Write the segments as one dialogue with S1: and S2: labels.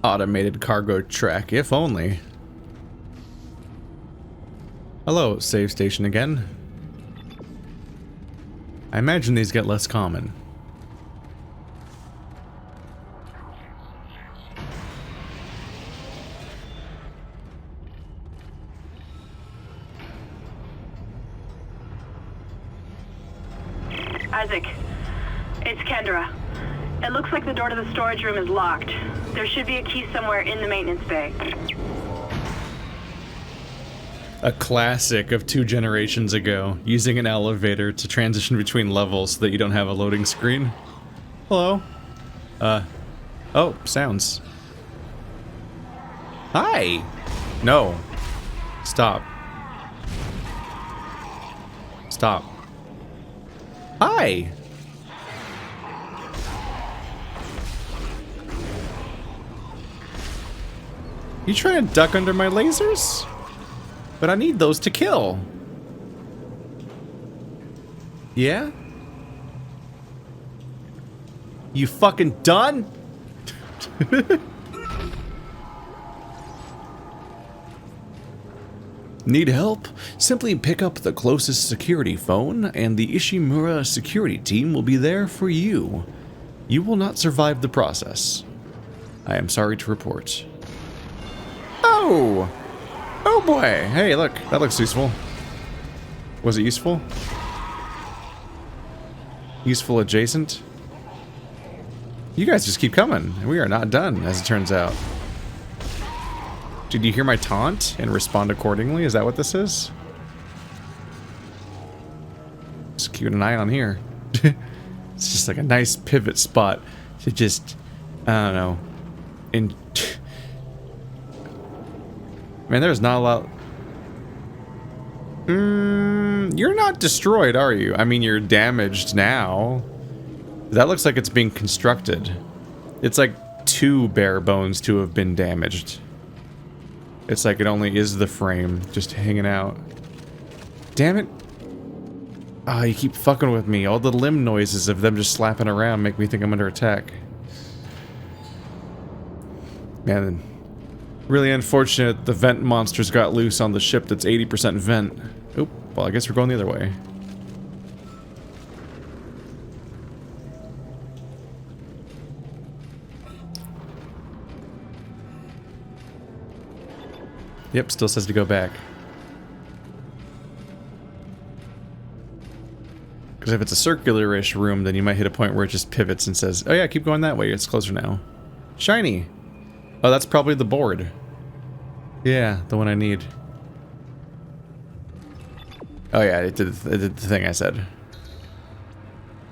S1: Automated cargo track, if only. Hello, save station again. I imagine these get less common.
S2: Isaac, it's Kendra. It looks like the door to the storage room is locked. There should be a key somewhere in the maintenance bay.
S1: A classic of 2 generations ago, using an elevator to transition between levels so that you don't have a loading screen. Hello. Oh, sounds. Hi! No. Stop. Stop. Hi! You trying to duck under my lasers? But I need those to kill. Yeah? You fucking done? Need help? Simply pick up the closest security phone, and the Ishimura security team will be there for you. You will not survive the process. I am sorry to report. Oh! Oh boy! Hey, look, that looks useful. Was it useful? Useful adjacent? You guys just keep coming, and we are not done, as it turns out. Did you hear my taunt and respond accordingly? Is that what this is? Just keeping an eye on here. It's just like a nice pivot spot to just, I don't know. Man, there's not a lot. You're not destroyed, are you? I mean, you're damaged now. That looks like it's being constructed. It's like 2 bare bones to have been damaged. It's like it only is the frame just hanging out. Damn it. Ah, you keep fucking with me. All the limb noises of them just slapping around make me think I'm under attack. Man, really unfortunate the vent monsters got loose on the ship that's 80% vent. Oop, well I guess we're going the other way. Yep, still says to go back. Because if it's a circular-ish room, then you might hit a point where it just pivots and says, oh yeah, keep going that way, it's closer now. Shiny! Oh, that's probably the board. Yeah, the one I need. Oh yeah, it did the thing I said.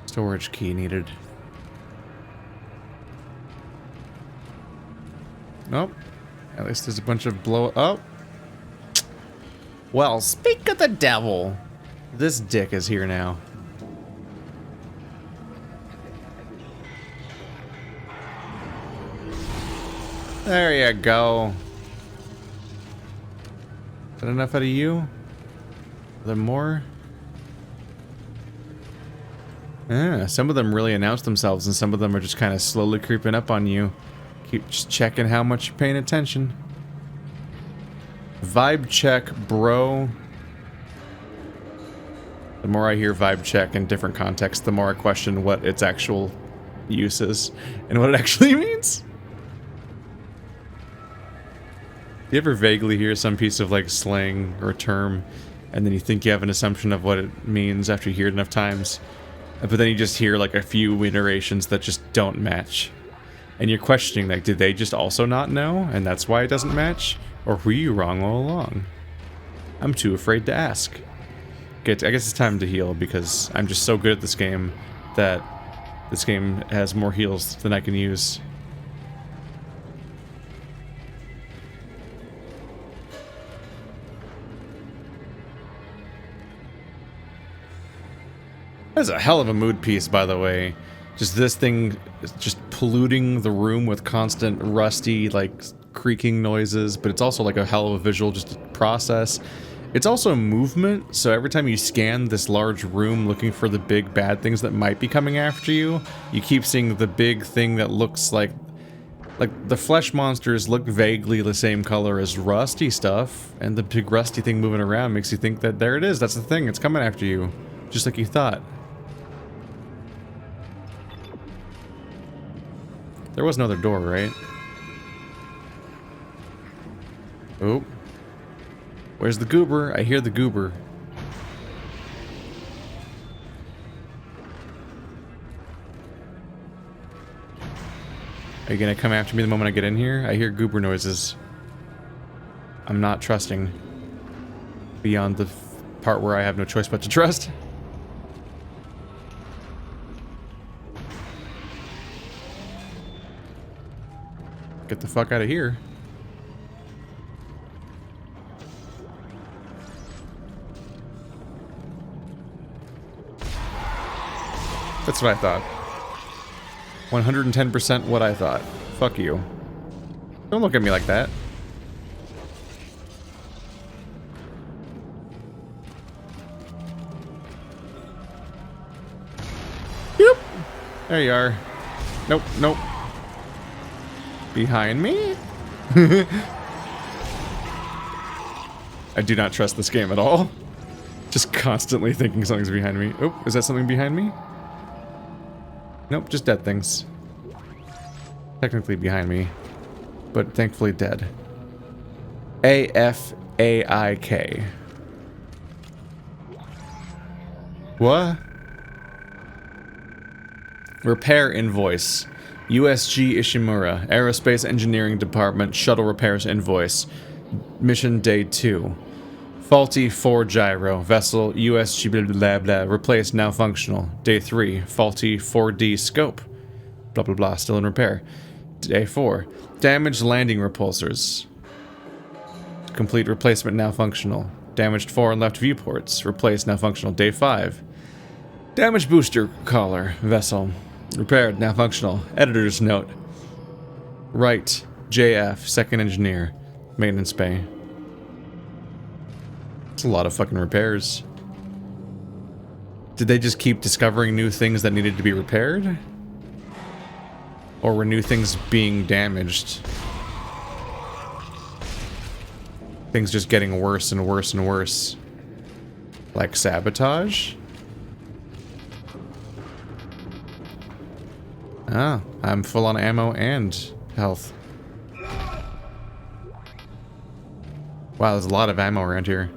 S1: Storage key needed. Nope. At least there's a bunch of blow. Oh. Well, speak of the devil. This dick is here now. There you go. Is that enough out of you? Are there more? Yeah, some of them really announce themselves, and some of them are just kind of slowly creeping up on you. Keep just checking how much you're paying attention. Vibe check, bro. The more I hear vibe check in different contexts, the more I question what its actual use is and what it actually means. You ever vaguely hear some piece of like slang or term, and then you think you have an assumption of what it means after you hear it enough times, but then you just hear like a few iterations that just don't match? And you're questioning, like, did they just also not know, and that's why it doesn't match? Or were you wrong all along? I'm too afraid to ask. Okay, I guess it's time to heal, because I'm just so good at this game that this game has more heals than I can use. That's a hell of a mood piece, by the way. Just this thing just polluting the room with constant rusty, like, creaking noises, but it's also like a hell of a visual just to process. It's also movement, so every time you scan this large room looking for the big bad things that might be coming after you, you keep seeing the big thing that looks like Like, the flesh monsters look vaguely the same color as rusty stuff, and the big rusty thing moving around makes you think that there it is, that's the thing, it's coming after you. Just like you thought. There was another door, right? Oh. Where's the goober? I hear the goober. Are you gonna come after me the moment I get in here? I hear goober noises. I'm not trusting. Beyond the part where I have no choice but to trust. Get the fuck out of here. That's what I thought. 110% what I thought. Fuck you. Don't look at me like that. Yep. There you are. Nope, nope. Behind me? I do not trust this game at all. Just constantly thinking something's behind me. Oh, is that something behind me? Nope, just dead things. Technically behind me, but thankfully dead. AFAIK. What? Repair invoice. USG Ishimura, Aerospace Engineering Department, Shuttle Repairs Invoice. Mission Day 2. Faulty 4 gyro. Vessel USG blah blah blah. Replaced, now functional. Day 3. Faulty 4D scope. Blah blah blah, still in repair. Day 4. Damaged landing repulsors. Complete replacement, now functional. Damaged fore and left viewports. Replaced, now functional. Day 5. Damaged booster collar. Vessel. Repaired, now functional. Editor's note. Right. JF, second engineer. Maintenance bay. It's a lot of fucking repairs. Did they just keep discovering new things that needed to be repaired? Or were new things being damaged? Things just getting worse and worse and worse. Like sabotage? Ah, I'm full on ammo and health. Wow, there's a lot of ammo around here.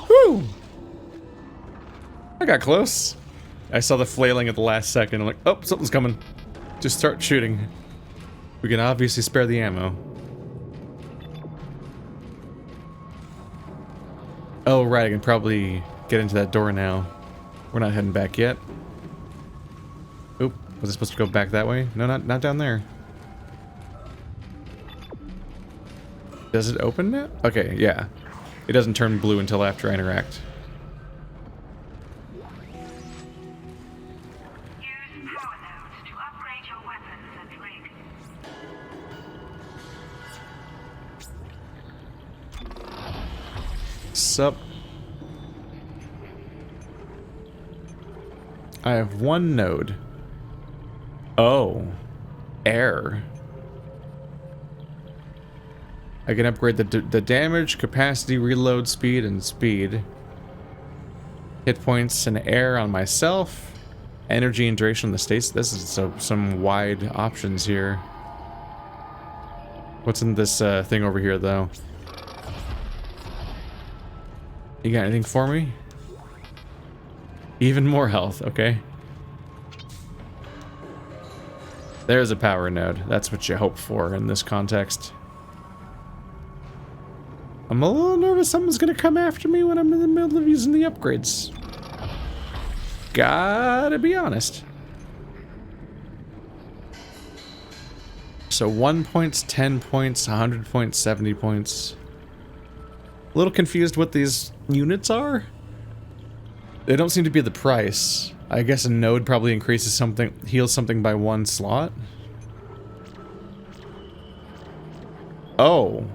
S1: Woo! I got close. I saw the flailing at the last second. I'm like, oh, something's coming. Just start shooting. We can obviously spare the ammo. Oh, right, I can probably get into that door now. We're not heading back yet. Oop, was I supposed to go back that way? No, not down there. Does it open now? Okay, yeah. It doesn't turn blue until after I interact. Sup? I have one node. Oh. Air. I can upgrade the damage, capacity, reload speed, and speed. Hit points and air on myself. Energy and duration on the states. This is some wide options here. What's in this thing over here, though? You got anything for me? Even more health, okay. There's a power node. That's what you hope for in this context. I'm a little nervous someone's gonna come after me when I'm in the middle of using the upgrades. Gotta be honest. So 1 points, 10 points, 100 points, 70 points. A little confused what these units are. They don't seem to be the price. I guess a node probably increases something, heals something by 1 slot. Oh.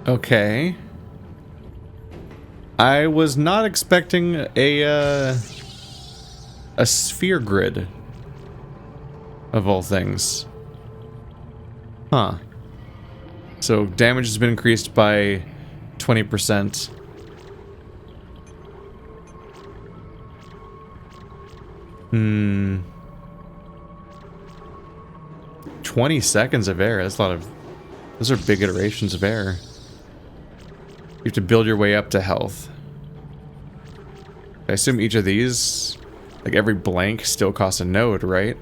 S1: Okay. I was not expecting a sphere grid, of all things. Huh. So damage has been increased by 20%. Hmm. 20 seconds of air. That's a lot of... Those are big iterations of air. You have to build your way up to health. I assume each of these, like every blank, still costs a node, right?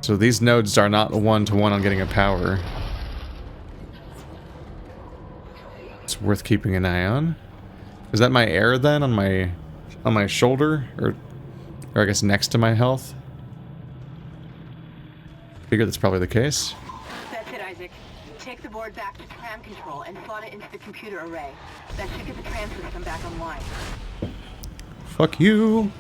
S1: So these nodes are not one-to-one on getting a power. It's worth keeping an eye on. Is that my air then on my shoulder, or I guess next to my health? Figure that's probably the case.
S2: That's it, Isaac. Take the board back to tram control and slot it into the computer array. That should get the tram system back online.
S1: Fuck you.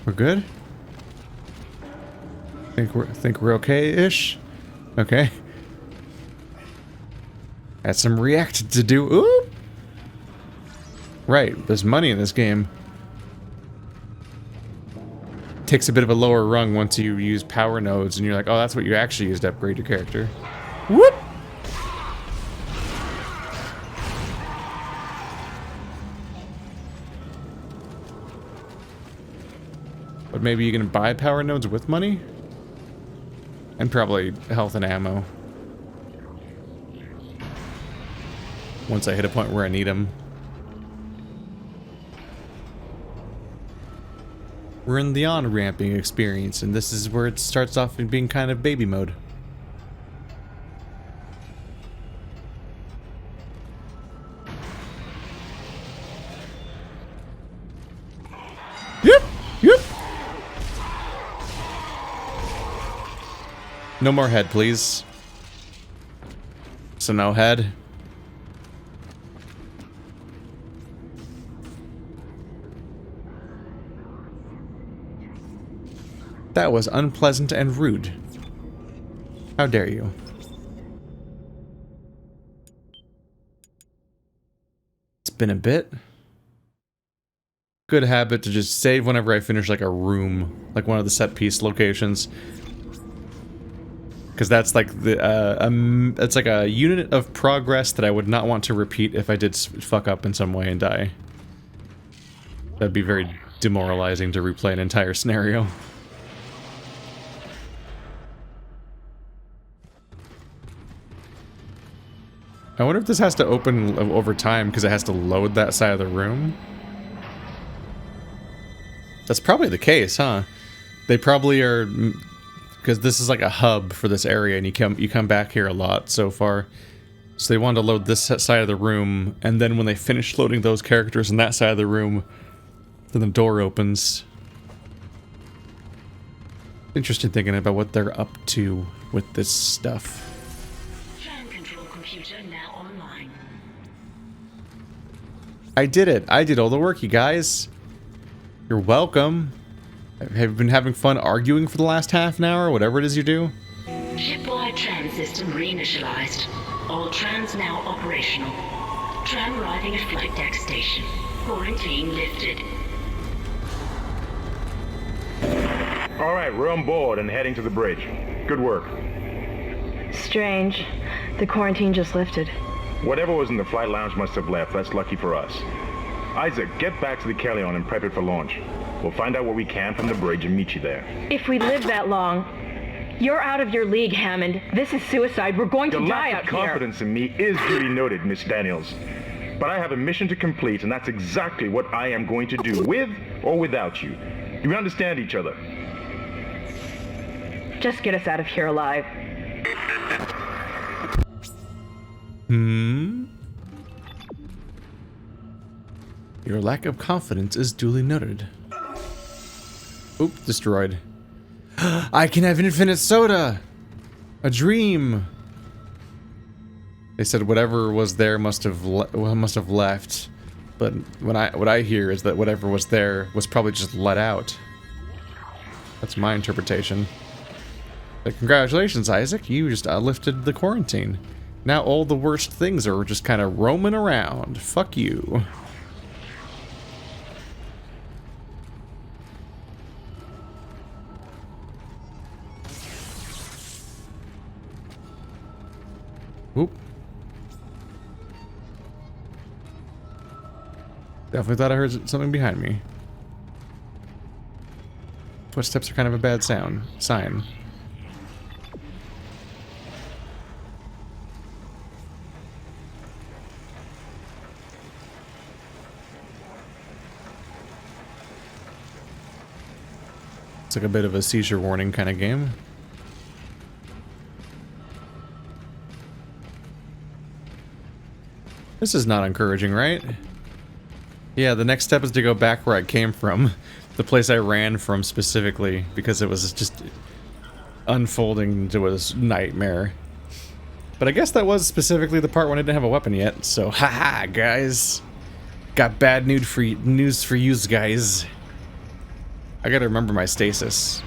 S1: We're good? Think we're okay-ish? Okay. Had some react to do. Ooh! Right, there's money in this game. Takes a bit of a lower rung once you use power nodes and you're like, oh, that's what you actually used to upgrade your character. Whoop! But maybe you can buy power nodes with money? And probably health and ammo. Once I hit a point where I need them. We're in the on-ramping experience, and this is where it starts off in being kind of baby mode. Yep! Yep! No more head, please. So no head. That was unpleasant and rude. How dare you? It's been a bit. Good habit to just save whenever I finish like a room, like one of the set piece locations. Because that's like the it's like a unit of progress that I would not want to repeat if I did fuck up in some way and die. That'd be very demoralizing to replay an entire scenario. I wonder if this has to open over time because it has to load that side of the room. That's probably the case, huh? They probably are, because this is like a hub for this area, and you come back here a lot so far. So they wanted to load this side of the room, and then when they finish loading those characters in that side of the room, then the door opens. Interesting thinking about what they're up to with this stuff. I did it. I did all the work, you guys. You're welcome. Have you been having fun arguing for the last half an hour, whatever it is you do?
S3: Shipwide tram system reinitialized. All trams now operational. Tram arriving at flight deck station. Quarantine lifted.
S4: All right, we're on board and heading to the bridge. Good work.
S2: Strange. The quarantine just lifted.
S4: Whatever was in the flight lounge must have left. That's lucky for us. Isaac, get back to the Kellion and prep it for launch. We'll find out what we can from the bridge and meet you there.
S5: If we live that long, you're out of your league, Hammond. This is suicide. We're going to die out here.
S4: Your lack of confidence in me is duly noted, Miss Daniels. But I have a mission to complete, and that's exactly what I am going to do, with or without you. Do we understand each other?
S5: Just get us out of here alive.
S1: Your lack of confidence is duly noted. Oop, destroyed. I can have infinite soda! A dream! They said whatever was there must have left. But what I hear is that whatever was there was probably just let out. That's my interpretation. But congratulations, Isaac. You just lifted the quarantine. Now all the worst things are just kind of roaming around. Fuck you. Oop. Definitely thought I heard something behind me. Footsteps are kind of a bad sign. It's like a bit of a seizure warning kind of game. This is not encouraging, right? Yeah, the next step is to go back where I came from. The place I ran from specifically, because it was just unfolding into a nightmare. But I guess that was specifically the part when I didn't have a weapon yet, so haha, guys. Got bad news for yous guys. I gotta remember my stasis.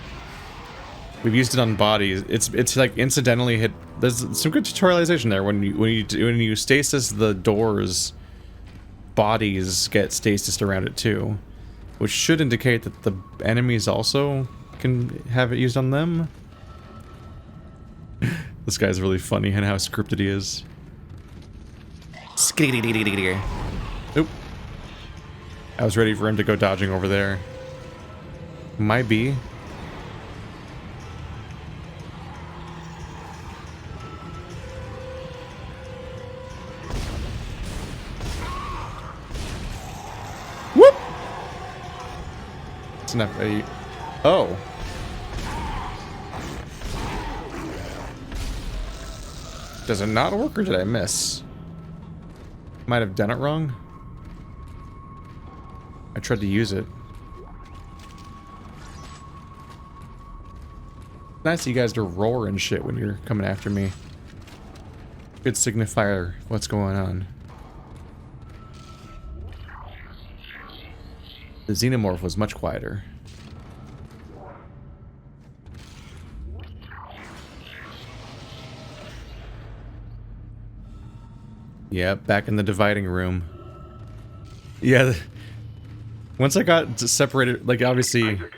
S1: We've used it on bodies. It's like incidentally hit. There's some good tutorialization there. When you stasis the doors, bodies get stasis around it too, which should indicate that the enemies also can have it used on them. This guy's really funny and how scripted he is. Oop. I was ready for him to go dodging over there. Might be. Whoop! It's enough. Oh. Does it not work, or did I miss? Might have done it wrong. I tried to use it. Nice of you guys to roar and shit when you're coming after me. Good signifier what's going on. The Xenomorph was much quieter. Yep, back in the dividing room. Yeah, once I got separated, like obviously...
S6: Isaac,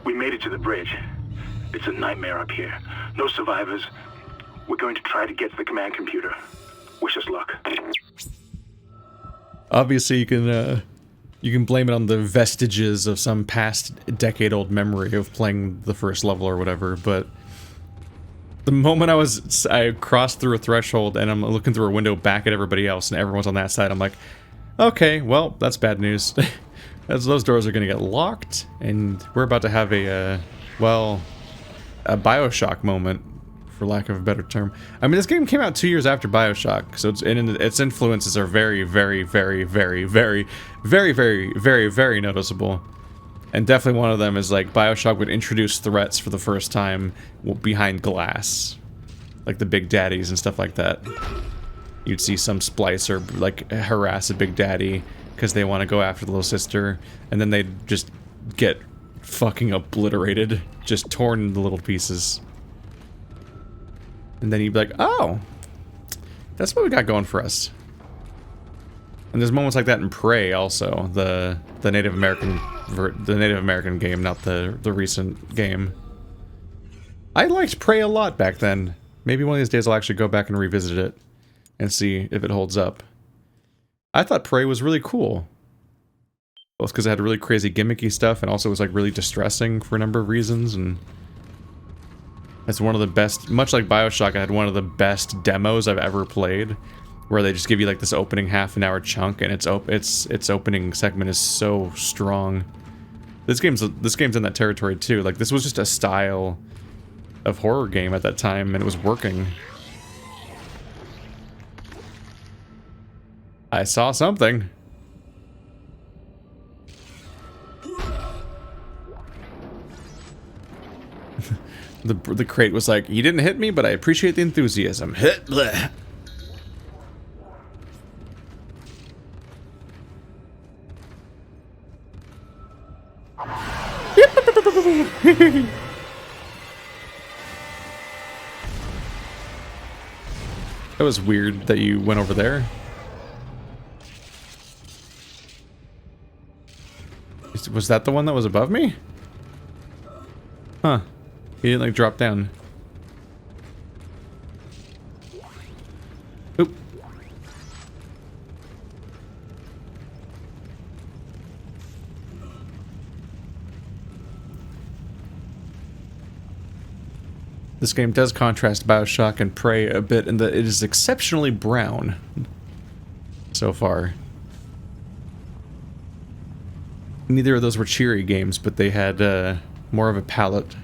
S6: we made it to the bridge. It's a nightmare up here. No survivors. We're going to try to get to the command computer. Wish us luck.
S1: Obviously you can blame it on the vestiges of some past decade-old memory of playing the first level or whatever, but the moment I crossed through a threshold and I'm looking through a window back at everybody else and everyone's on that side, I'm like, okay, well, that's bad news. As those doors are gonna get locked, and we're about to have a Bioshock moment, for lack of a better term. I mean, this game came out 2 years after Bioshock, so its influences are very, very, very, very, very, very, very, very, very noticeable. And definitely one of them is like Bioshock would introduce threats for the first time behind glass, like the Big Daddies and stuff like that. You'd see some splicer like harass a Big Daddy because they want to go after the little sister, and then they'd just get fucking obliterated, just torn into little pieces. And then you'd be like, oh, that's what we got going for us. And there's moments like that in Prey also, the Native American game, not the recent game. I liked Prey a lot back then. Maybe one of these days I'll actually go back and revisit it and see if it holds up. I thought Prey was really cool. Both because it had really crazy gimmicky stuff and also was like really distressing for a number of reasons, and it's one of the best, much like Bioshock, I had one of the best demos I've ever played, where they just give you like this opening half-an-hour chunk, and its opening segment is so strong. This game's in that territory too. Like, this was just a style of horror game at that time, and it was working. I saw something. The crate was like, "You didn't hit me, but I appreciate the enthusiasm." Hit bleh. That was weird that you went over there. Was that the one that was above me? Huh. He didn't like drop down. Oop. This game does contrast BioShock and Prey a bit in that it is exceptionally brown so far. Neither of those were cheery games, but they had more of a palette.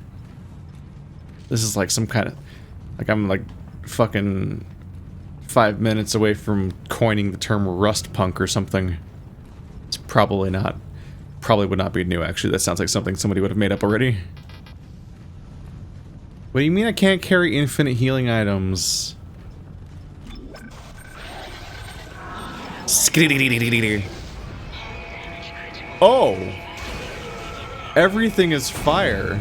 S1: This is like some kind of... like, I'm like fucking 5 minutes away from coining the term rust punk or something. It's probably not. Probably would not be new, actually. That sounds like something somebody would have made up already. What do you mean I can't carry infinite healing items? Oh! Everything is fire.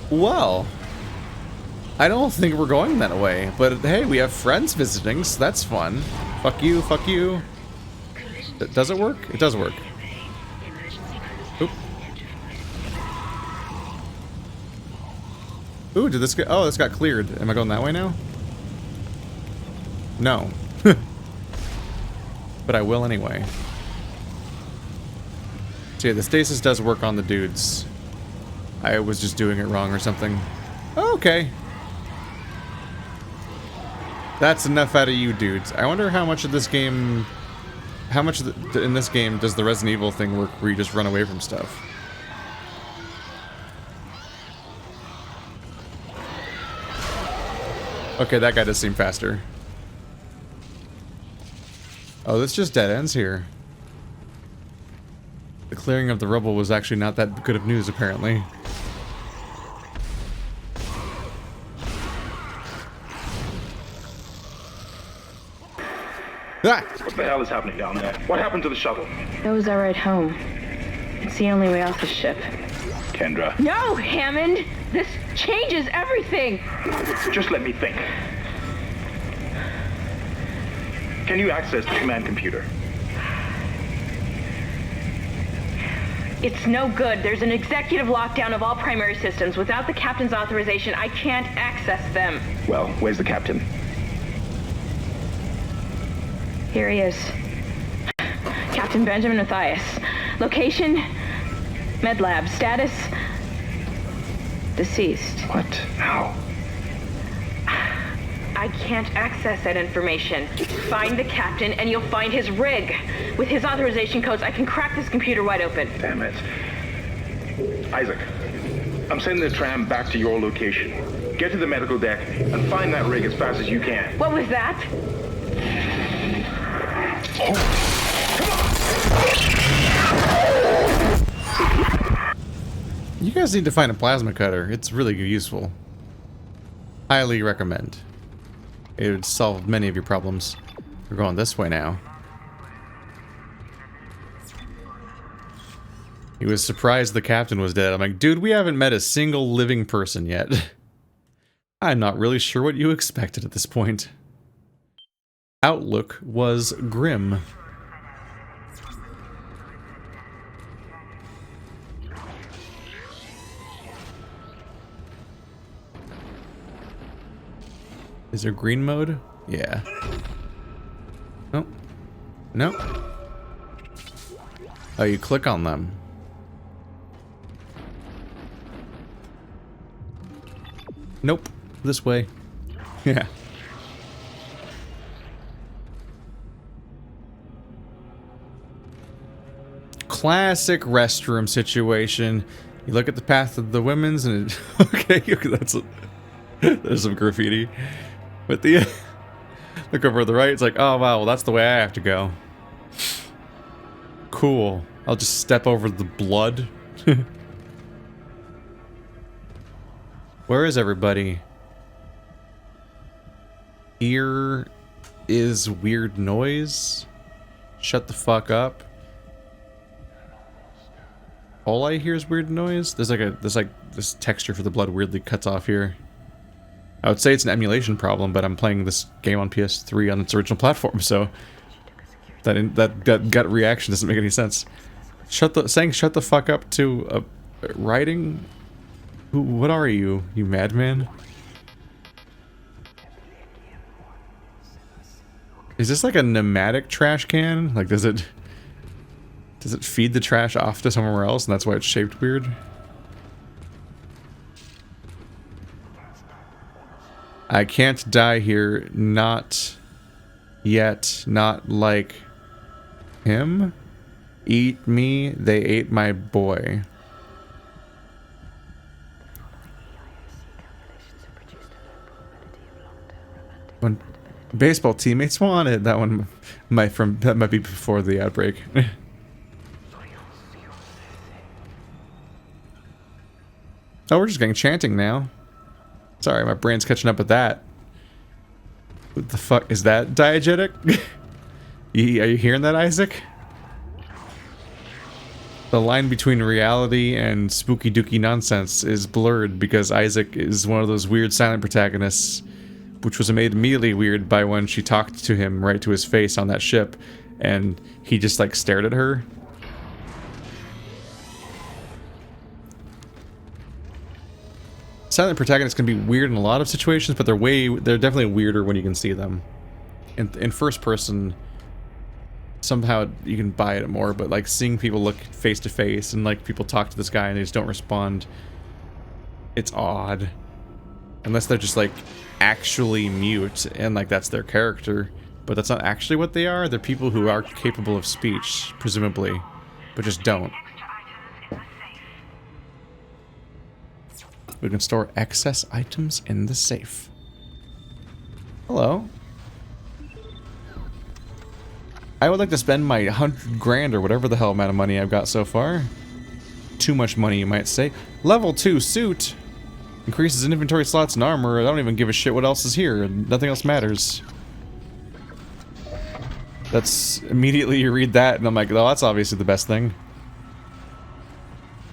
S1: Well, I don't think we're going that way, but hey, we have friends visiting, so that's fun. Fuck you, fuck you. Does it work? It does work. Oop. Ooh, did this get... oh, this got cleared. Am I going that way now? No. But I will anyway. So yeah, the stasis does work on the dudes. I was just doing it wrong or something. Oh, okay. That's enough out of you dudes. I wonder how much of this game... how much in this game does the Resident Evil thing work where you just run away from stuff? Okay, that guy does seem faster. Oh, this just dead ends here. The clearing of the rubble was actually not that good of news, apparently. Ah!
S4: What the hell is happening down there? What happened to the shuttle?
S5: Those are right home. It's the only way off the ship.
S4: Kendra.
S5: No, Hammond! This changes everything!
S4: Just let me think. Can you access the command computer?
S5: It's no good. There's an executive lockdown of all primary systems. Without the captain's authorization, I can't access them.
S4: Well, where's the captain?
S5: Here he is. Captain Benjamin Mathias. Location? Med lab. Status? Deceased.
S4: What? How?
S5: I can't access that information. Find the captain and you'll find his rig. With his authorization codes, I can crack this computer wide open.
S4: Damn it. Isaac, I'm sending the tram back to your location. Get to the medical deck and find that rig as fast as you can.
S5: What was that?
S1: You guys need to find a plasma cutter. It's really useful. Highly recommend. It would solve many of your problems. We're going this way now. He was surprised the captain was dead. I'm like, dude, we haven't met a single living person yet. I'm not really sure what you expected at this point. Outlook was grim. Is there green mode? Yeah. No. No. Oh, you click on them. Nope. This way. Yeah. Classic restroom situation. You look at the path of the women's and it, okay, there's some graffiti. But the look over to the right, it's like, oh wow, well that's the way I have to go. Cool. I'll just step over the blood. Where is everybody? Here is weird noise. Shut the fuck up. All I hear is weird noise. There's this texture for the blood weirdly cuts off here. I would say it's an emulation problem, but I'm playing this game on PS3 on its original platform, so that gut reaction doesn't make any sense. Saying shut the fuck up to writing. What are you madman? Is this like a pneumatic trash can? Like does it feed the trash off to somewhere else and that's why it's shaped weird? I can't die here, not yet, not like him. Eat me, they ate my boy. When baseball teammates wanted, that one that might be before the outbreak. Oh, we're just getting chanting now. Sorry, my brain's catching up with that. What the fuck? Is that diegetic? Are you hearing that, Isaac? The line between reality and spooky dooky nonsense is blurred because Isaac is one of those weird silent protagonists, which was made immediately weird by when she talked to him right to his face on that ship, and he just like stared at her. Silent protagonists can be weird in a lot of situations, but they're definitely weirder when you can see them. In first person, somehow you can buy it more, but like seeing people look face to face and like people talk to this guy and they just don't respond, it's odd. Unless they're just like actually mute and like that's their character, but that's not actually what they are. They're people who are capable of speech, presumably, but just don't. We can store excess items in the safe. Hello. I would like to spend my 100 grand or whatever the hell amount of money I've got so far. Too much money, you might say. Level 2 suit. Increases inventory slots and armor. I don't even give a shit what else is here. Nothing else matters. That's immediately you read that and I'm like, oh, that's obviously the best thing.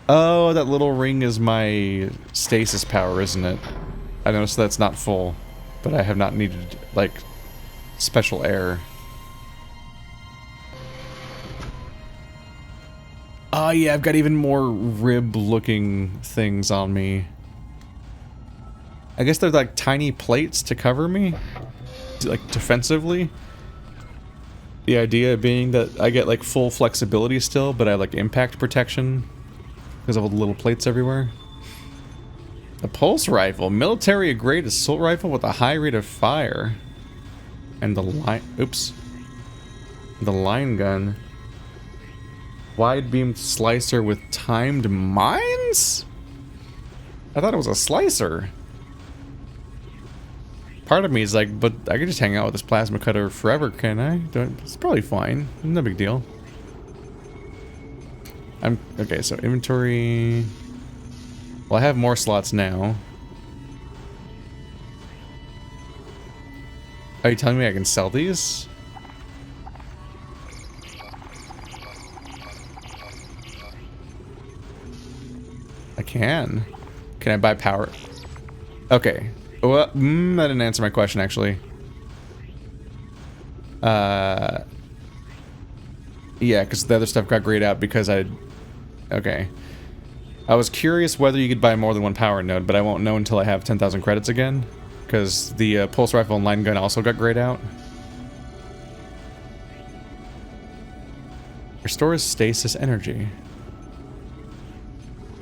S1: Oh, that little ring is my stasis power, isn't it? I noticed that's not full, but I have not needed, like, special air. Oh yeah, I've got even more rib-looking things on me. I guess they're like tiny plates to cover me, like defensively. The idea being that I get like full flexibility still, but I have like impact protection. Because of all the little plates everywhere. A pulse rifle. Military-grade assault rifle with a high rate of fire. And the line... Oops. The line gun. Wide-beam slicer with timed mines? I thought it was a slicer. Part of me is like, but I could just hang out with this plasma cutter forever, can I? It's probably fine. No big deal. Okay, so inventory. Well, I have more slots now. Are you telling me I can sell these? I can. Can I buy power? Okay. Well, that didn't answer my question, actually. Yeah, because the other stuff got grayed out because I... Okay. I was curious whether you could buy more than one power node, but I won't know until I have 10,000 credits again. Because the pulse rifle and line gun also got grayed out. Restores stasis energy.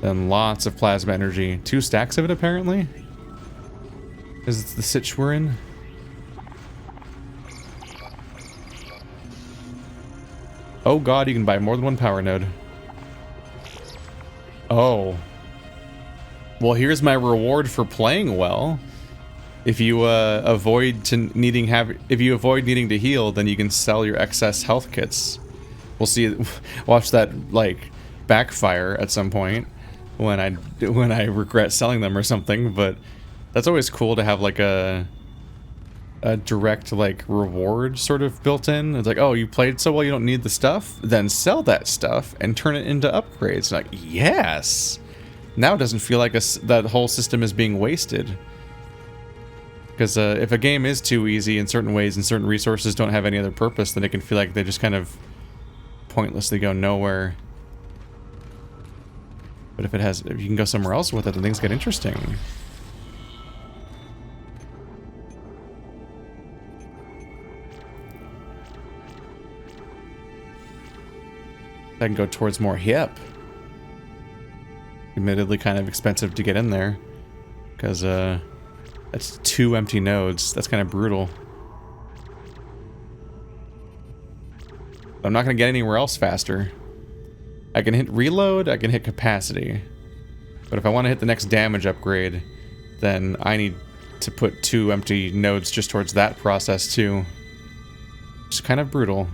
S1: Then lots of plasma energy. 2 stacks of it, apparently. Is it the sitch we're in? Oh god, you can buy more than 1 power node. Oh. Well, here's my reward for playing well. If you avoid needing to heal, then you can sell your excess health kits. We'll see. Watch that like backfire at some point when I regret selling them or something. But that's always cool to have like a direct like reward sort of built in. It's like, oh, you played so well, you don't need the stuff. Then sell that stuff and turn it into upgrades. Like, yes. Now it doesn't feel like that whole system is being wasted. Because if a game is too easy in certain ways and certain resources don't have any other purpose, then it can feel like they just kind of pointlessly go nowhere. But if you can go somewhere else with it, then things get interesting. I can go towards more hip. Admittedly kind of expensive to get in there. Because, that's 2 empty nodes. That's kind of brutal. I'm not going to get anywhere else faster. I can hit reload, I can hit capacity. But if I want to hit the next damage upgrade, then I need to put 2 empty nodes just towards that process too. It's kind of brutal.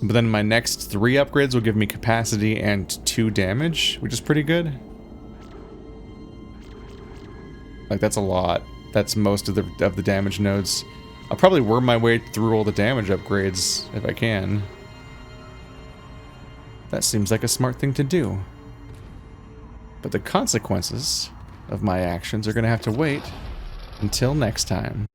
S1: But then my next 3 upgrades will give me capacity and 2 damage, which is pretty good. Like, that's a lot. That's most of the damage nodes. I'll probably worm my way through all the damage upgrades if I can. That seems like a smart thing to do. But the consequences of my actions are going to have to wait until next time.